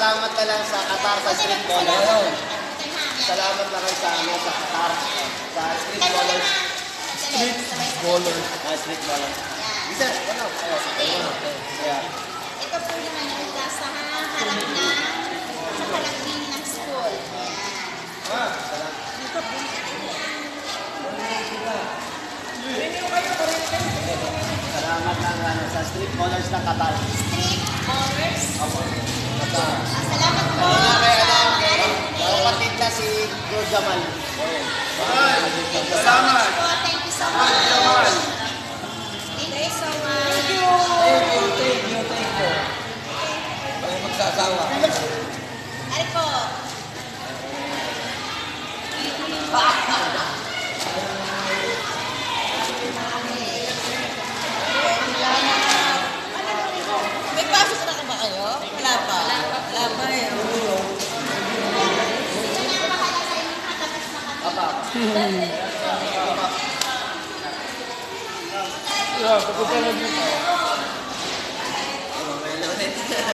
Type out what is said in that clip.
salamat na lang sa Qatar sa street bowler. Salamat na lang sa ano sa Qatar sa street bowler. Street bowler. Street bowler. Isa, ano? Yeah. Ito po naman yung sa harap din ng school. Yan. Dito po. Salamat lang ano, sa street bowlers ng Qatar. Street bowlers. Qatar. Salamat po. Kapatid na si Bro Jamal. Salamat po. Thank you so much. Thank you so much. Thank you. Ay, magsasawa. Ari po. May pasok na ba kayo? Wala pa. Wala pa eh. Sino niya ang bahala sa inyong katapos na kami? Papa. Yeah, pagkutala dito.